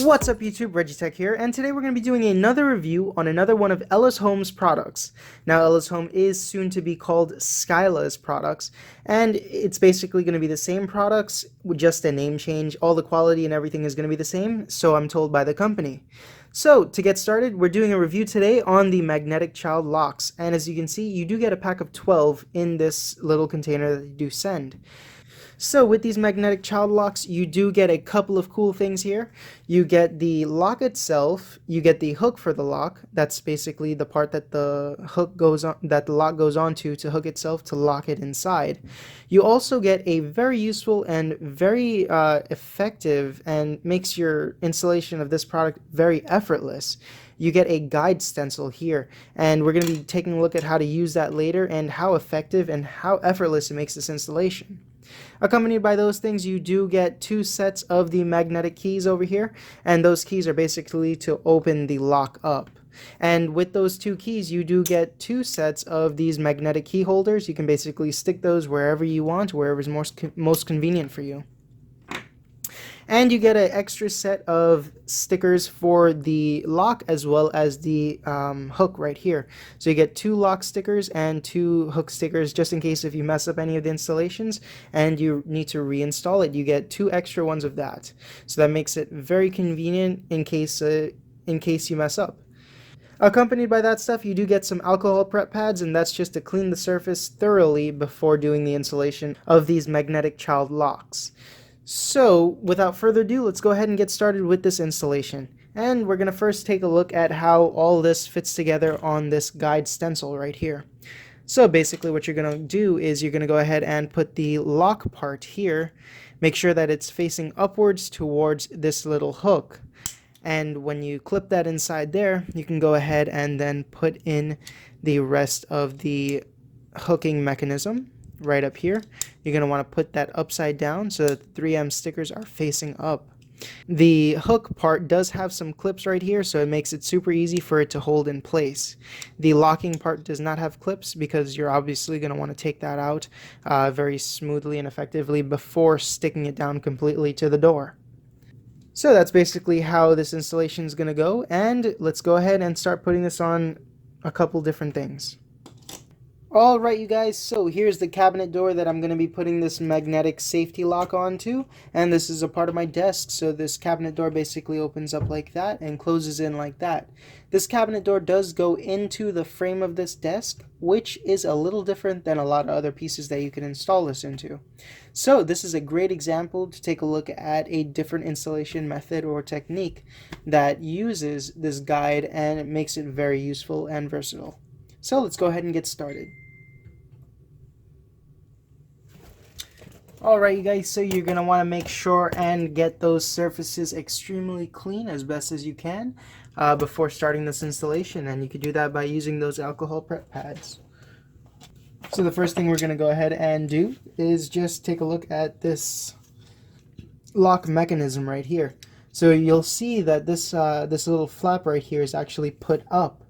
What's up YouTube, ReggieTECH here, and today we're going to be doing another review on another one of Ellis Home's products. Now Ellis Home is soon to be called Skyla's Products, and it's basically going to be the same products with just a name change. All the quality and everything is going to be the same, so I'm told by the company. So to get started, we're doing a review today on the magnetic child locks, and as you can see, you do get a pack of 12 in this little container that you do send. So with these magnetic child locks, you do get a couple of cool things here. You get the lock itself, you get the hook for the lock. That's basically the part that the hook goes on, that the lock goes onto to hook itself to lock it inside. You also get a very useful and very effective and makes your installation of this product very effortless. You get a guide stencil here, and we're going to be taking a look at how to use that later and how effective and how effortless it makes this installation. Accompanied by those things, you do get 2 sets of the magnetic keys over here, and those keys are basically to open the lock up. And with those 2 keys, you do get 2 sets of these magnetic key holders. You can basically stick those wherever you want, wherever is most convenient for you. And you get an extra set of stickers for the lock as well as the hook right here. So you get 2 lock stickers and 2 hook stickers just in case if you mess up any of the installations and you need to reinstall it. You get 2 extra ones of that. So that makes it very convenient in case you mess up. Accompanied by that stuff, you do get some alcohol prep pads, and that's just to clean the surface thoroughly before doing the installation of these magnetic child locks. So, without further ado, let's go ahead and get started with this installation. And we're going to first take a look at how all this fits together on this guide stencil right here. So basically what you're going to do is you're going to go ahead and put the lock part here. Make sure that it's facing upwards towards this little hook. And when you clip that inside there, you can go ahead and then put in the rest of the hooking mechanism. Right up here, you're going to want to put that upside down so that the 3M stickers are facing up. The hook part does have some clips right here, so it makes it super easy for it to hold in place. The locking part does not have clips because you're obviously going to want to take that out very smoothly and effectively before sticking it down completely to the door. So that's basically how this installation is going to go, and let's go ahead and start putting this on a couple different things. Alright you guys, so here's the cabinet door that I'm going to be putting this magnetic safety lock onto, and this is a part of my desk, so this cabinet door basically opens up like that and closes in like that. This cabinet door does go into the frame of this desk, which is a little different than a lot of other pieces that you can install this into. So this is a great example to take a look at a different installation method or technique that uses this guide, and it makes it very useful and versatile. So let's go ahead and get started. Alright you guys, so you're going to want to make sure and get those surfaces extremely clean as best as you can before starting this installation, and you can do that by using those alcohol prep pads. So the first thing we're going to go ahead and do is just take a look at this lock mechanism right here. So you'll see that this little flap right here is actually put up,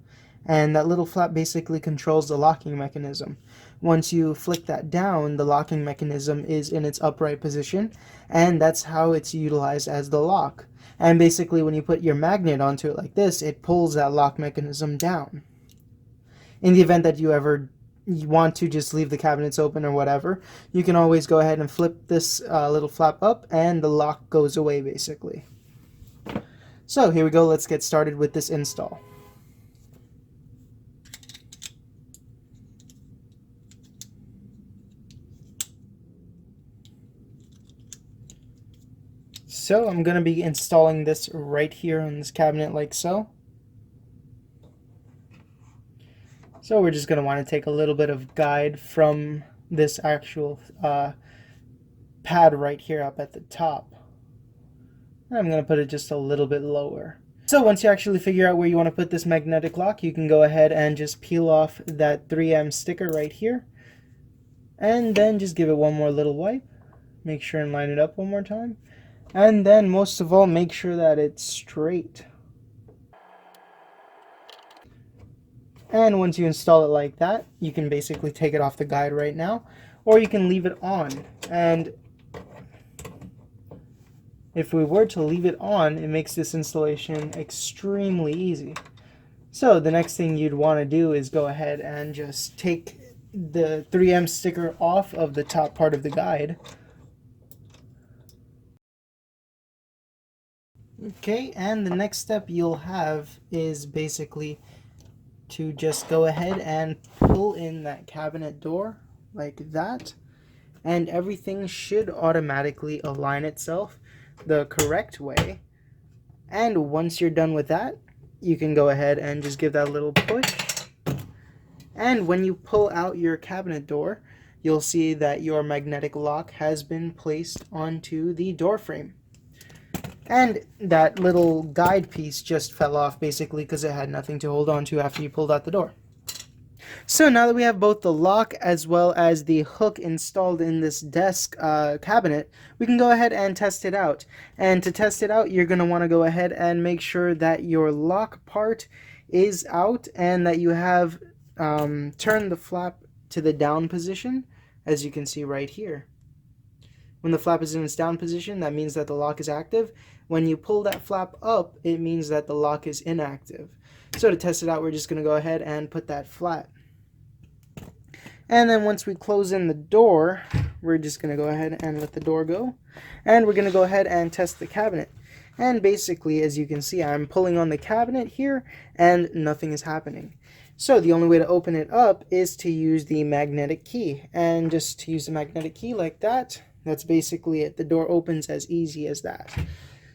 and that little flap basically controls the locking mechanism. Once you flick that down, the locking mechanism is in its upright position, and that's how it's utilized as the lock. And basically when you put your magnet onto it like this, it pulls that lock mechanism down. In the event that you ever want to just leave the cabinets open or whatever, you can always go ahead and flip this little flap up and the lock goes away basically. So here we go, let's get started with this install. So I'm going to be installing this right here on this cabinet like so. So we're just going to want to take a little bit of guide from this actual pad right here up at the top. I'm going to put it just a little bit lower. So once you actually figure out where you want to put this magnetic lock, you can go ahead and just peel off that 3M sticker right here. And then just give it one more little wipe. Make sure and line it up one more time. And then most of all, make sure that it's straight. And once you install it like that, you can basically take it off the guide right now, or you can leave it on. And if we were to leave it on, it makes this installation extremely easy. So the next thing you'd want to do is go ahead and just take the 3M sticker off of the top part of the guide. Okay, and the next step you'll have is basically to just go ahead and pull in that cabinet door like that, and everything should automatically align itself the correct way. And once you're done with that, you can go ahead and just give that a little push. And when you pull out your cabinet door, you'll see that your magnetic lock has been placed onto the door frame. And that little guide piece just fell off basically because it had nothing to hold on to after you pulled out the door. So now that we have both the lock as well as the hook installed in this desk cabinet, we can go ahead and test it out. And to test it out, you're going to want to go ahead and make sure that your lock part is out and that you have turned the flap to the down position, as you can see right here. When the flap is in its down position, that means that the lock is active. When you pull that flap up, it means that the lock is inactive. So to test it out, we're just going to go ahead and put that flat. And then once we close in the door, we're just going to go ahead and let the door go. And we're going to go ahead and test the cabinet. And basically, as you can see, I'm pulling on the cabinet here and nothing is happening. So the only way to open it up is to use the magnetic key. And just to use the magnetic key like that, that's basically it. The door opens as easy as that.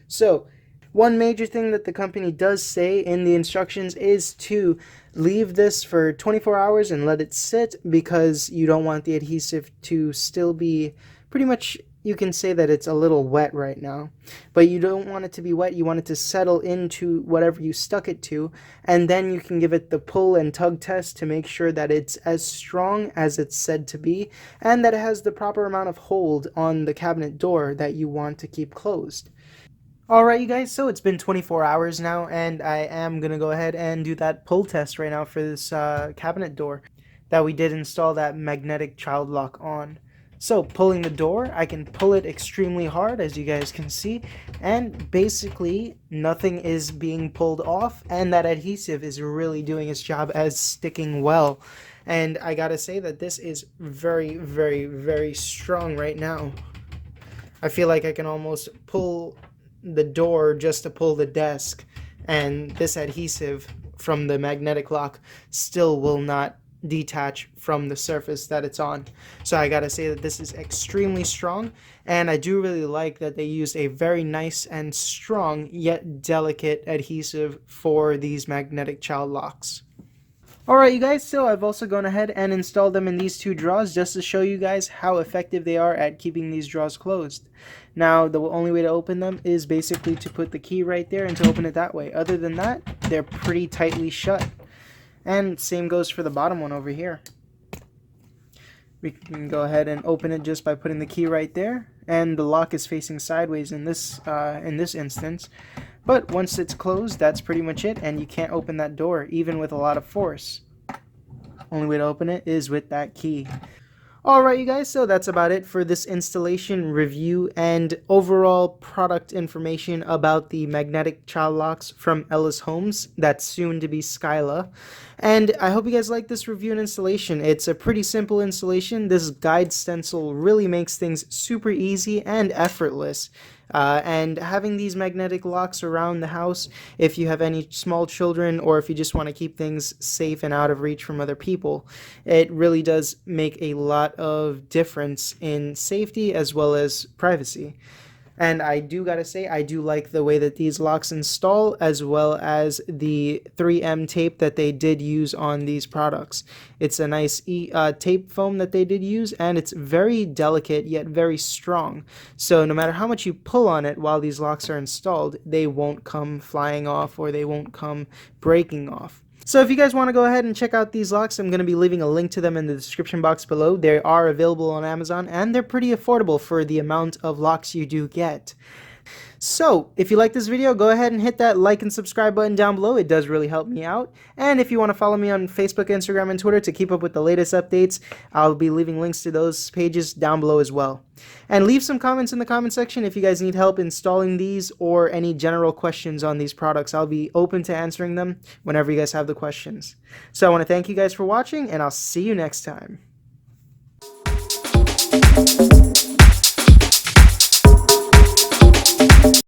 So one major thing that the company does say in the instructions is to leave this for 24 hours and let it sit, because you don't want the adhesive to still be pretty much, you can say that it's a little wet right now, but you don't want it to be wet. You want it to settle into whatever you stuck it to, and then you can give it the pull and tug test to make sure that it's as strong as it's said to be and that it has the proper amount of hold on the cabinet door that you want to keep closed. Alright you guys, so it's been 24 hours now, and I am going to go ahead and do that pull test right now for this cabinet door that we did install that magnetic child lock on. So pulling the door, I can pull it extremely hard, as you guys can see, and basically nothing is being pulled off, and that adhesive is really doing its job as sticking well. And I gotta say that this is very, very, very strong right now. I feel like I can almost pull the door just to pull the desk, and this adhesive from the magnetic lock still will not detach from the surface that it's on. So I gotta say that this is extremely strong, and I do really like that they used a very nice and strong yet delicate adhesive for these magnetic child locks. Alright you guys, so I've also gone ahead and installed them in these two drawers just to show you guys how effective they are at keeping these drawers closed. Now the only way to open them is basically to put the key right there and to open it that way. Other than that, they're pretty tightly shut. And same goes for the bottom one over here. We can go ahead and open it just by putting the key right there, and the lock is facing sideways in this instance. But once it's closed, that's pretty much it, and you can't open that door even with a lot of force. Only way to open it is with that key. Alright you guys, so that's about it for this installation review and overall product information about the magnetic child locks from Ellis Homes, that's soon to be Skyla. And I hope you guys like this review and installation. It's a pretty simple installation. This guide stencil really makes things super easy and effortless. And having these magnetic locks around the house, if you have any small children or if you just want to keep things safe and out of reach from other people, it really does make a lot of difference in safety as well as privacy. And I do gotta say, I do like the way that these locks install, as well as the 3M tape that they did use on these products. It's a nice tape foam that they did use, and it's very delicate yet very strong. So no matter how much you pull on it while these locks are installed, they won't come flying off or they won't come breaking off. So if you guys want to go ahead and check out these locks, I'm going to be leaving a link to them in the description box below. They are available on Amazon, and they're pretty affordable for the amount of locks you do get. So, if you like this video, go ahead and hit that like and subscribe button down below. It does really help me out. And if you want to follow me on Facebook, Instagram, and Twitter to keep up with the latest updates, I'll be leaving links to those pages down below as well. And leave some comments in the comment section if you guys need help installing these or any general questions on these products. I'll be open to answering them whenever you guys have the questions. So I want to thank you guys for watching, and I'll see you next time.